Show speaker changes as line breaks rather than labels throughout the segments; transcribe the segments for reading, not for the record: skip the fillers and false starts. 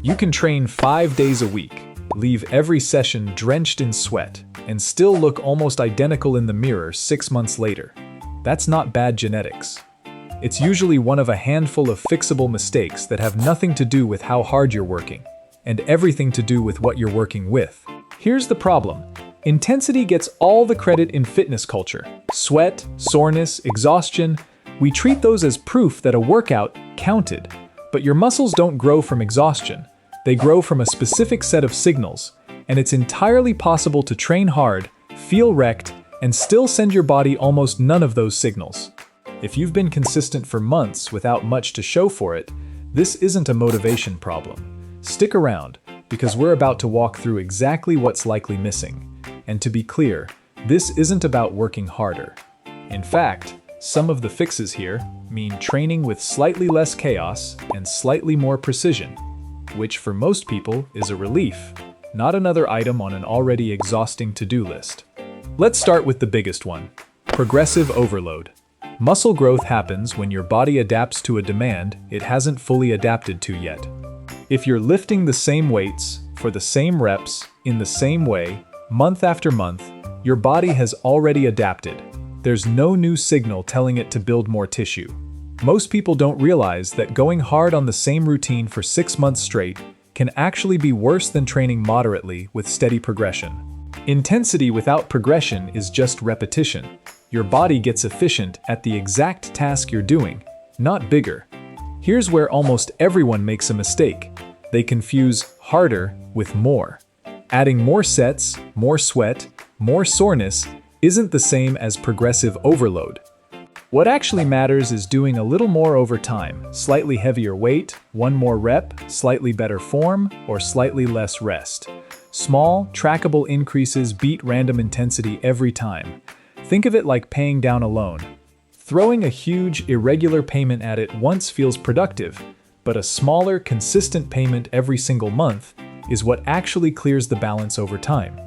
You can train 5 days a week, leave every session drenched in sweat, and still look almost identical in the mirror 6 months later. That's not bad genetics. It's usually one of a handful of fixable mistakes that have nothing to do with how hard you're working, and everything to do with what you're working with. Here's the problem. Intensity gets all the credit in fitness culture. Sweat, soreness, exhaustion, we treat those as proof that a workout counted. But your muscles don't grow from exhaustion. They grow from a specific set of signals, and it's entirely possible to train hard, feel wrecked, and still send your body almost none of those signals. If you've been consistent for months without much to show for it, this isn't a motivation problem. Stick around, because we're about to walk through exactly what's likely missing. And to be clear, this isn't about working harder. In fact, some of the fixes here mean training with slightly less chaos and slightly more precision, which for most people is a relief, not another item on an already exhausting to-do list. Let's start with the biggest one, progressive overload. Muscle growth happens when your body adapts to a demand it hasn't fully adapted to yet. If you're lifting the same weights, for the same reps, in the same way, month after month, your body has already adapted. There's no new signal telling it to build more tissue. Most people don't realize that going hard on the same routine for 6 months straight can actually be worse than training moderately with steady progression. Intensity without progression is just repetition. Your body gets efficient at the exact task you're doing, not bigger. Here's where almost everyone makes a mistake. They confuse harder with more. Adding more sets, more sweat, more soreness isn't the same as progressive overload. What actually matters is doing a little more over time, slightly heavier weight, one more rep, slightly better form, or slightly less rest. Small, trackable increases beat random intensity every time. Think of it like paying down a loan. Throwing a huge, irregular payment at it once feels productive, but a smaller, consistent payment every single month is what actually clears the balance over time.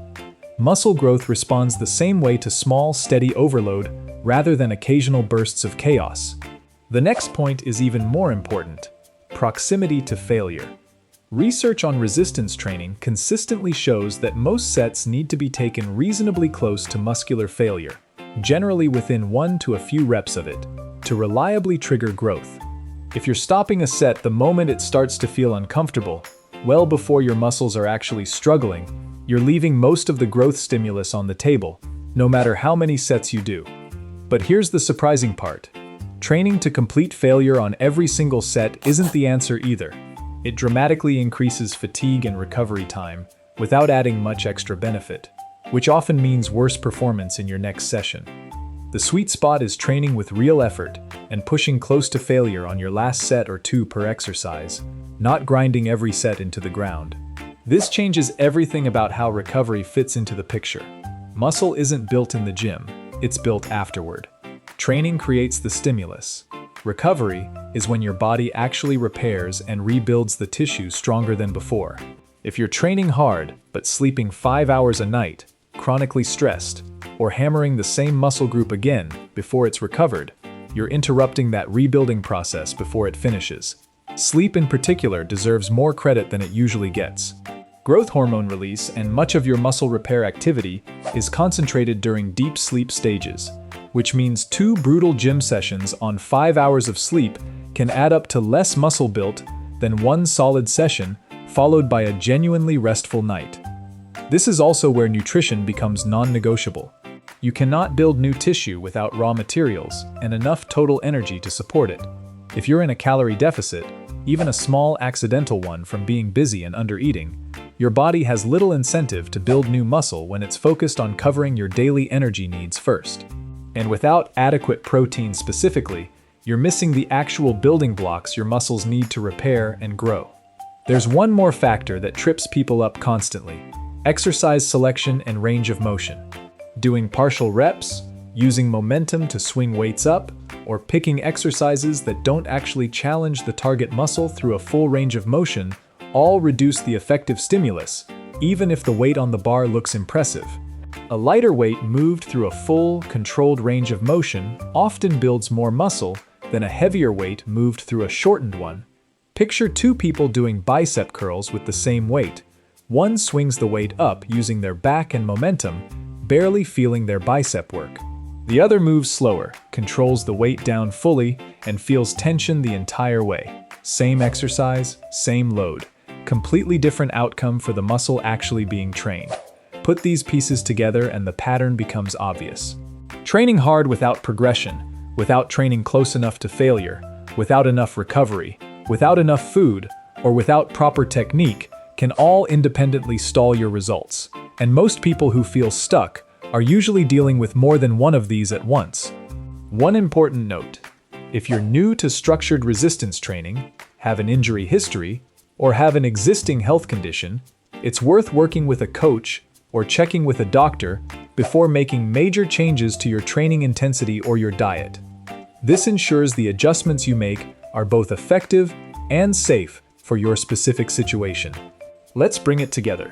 Muscle growth responds the same way to small, steady overload rather than occasional bursts of chaos. The next point is even more important: proximity to failure. Research on resistance training consistently shows that most sets need to be taken reasonably close to muscular failure, generally within 1 to a few reps of it, to reliably trigger growth. If you're stopping a set the moment it starts to feel uncomfortable, well before your muscles are actually struggling, you're leaving most of the growth stimulus on the table, no matter how many sets you do. But here's the surprising part. Training to complete failure on every single set isn't the answer either. It dramatically increases fatigue and recovery time without adding much extra benefit, which often means worse performance in your next session. The sweet spot is training with real effort and pushing close to failure on your last set or 2 per exercise, not grinding every set into the ground. This changes everything about how recovery fits into the picture. Muscle isn't built in the gym, it's built afterward. Training creates the stimulus. Recovery is when your body actually repairs and rebuilds the tissue stronger than before. If you're training hard but sleeping 5 hours a night, chronically stressed, or hammering the same muscle group again before it's recovered, you're interrupting that rebuilding process before it finishes. Sleep in particular deserves more credit than it usually gets. Growth hormone release and much of your muscle repair activity is concentrated during deep sleep stages, which means 2 brutal gym sessions on 5 hours of sleep can add up to less muscle built than 1 solid session followed by a genuinely restful night. This is also where nutrition becomes non-negotiable. You cannot build new tissue without raw materials and enough total energy to support it. If you're in a calorie deficit, even a small accidental one from being busy and under-eating, your body has little incentive to build new muscle when it's focused on covering your daily energy needs first. And without adequate protein specifically, you're missing the actual building blocks your muscles need to repair and grow. There's one more factor that trips people up constantly: exercise selection and range of motion. Doing partial reps, using momentum to swing weights up, or picking exercises that don't actually challenge the target muscle through a full range of motion all reduce the effective stimulus, even if the weight on the bar looks impressive. A lighter weight moved through a full, controlled range of motion often builds more muscle than a heavier weight moved through a shortened one. Picture two people doing bicep curls with the same weight. One swings the weight up using their back and momentum, barely feeling their bicep work. The other moves slower, controls the weight down fully, and feels tension the entire way. Same exercise, same load. Completely different outcome for the muscle actually being trained. Put these pieces together and the pattern becomes obvious. Training hard without progression, without training close enough to failure, without enough recovery, without enough food, or without proper technique can all independently stall your results. And most people who feel stuck are usually dealing with more than one of these at once. One important note: if you're new to structured resistance training, have an injury history, or have an existing health condition, it's worth working with a coach or checking with a doctor before making major changes to your training intensity or your diet. This ensures the adjustments you make are both effective and safe for your specific situation. Let's bring it together.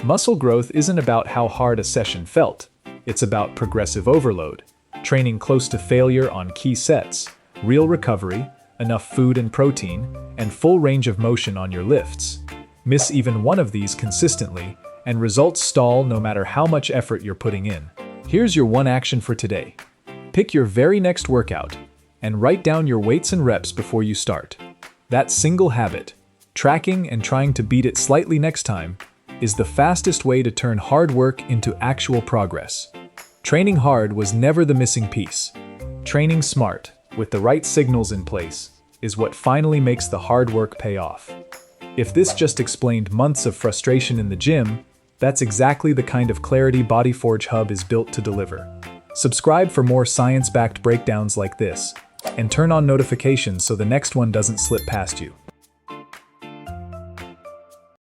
Muscle growth isn't about how hard a session felt. It's about progressive overload, training close to failure on key sets, real recovery, enough food and protein, and full range of motion on your lifts. Miss even one of these consistently, and results stall no matter how much effort you're putting in. Here's your one action for today. Pick your very next workout, and write down your weights and reps before you start. That single habit, tracking and trying to beat it slightly next time, is the fastest way to turn hard work into actual progress. Training hard was never the missing piece. Training smart, with the right signals in place, is what finally makes the hard work pay off. If this just explained months of frustration in the gym, that's exactly the kind of clarity BodyForge Hub is built to deliver. Subscribe for more science-backed breakdowns like this, and turn on notifications so the next one doesn't slip past you.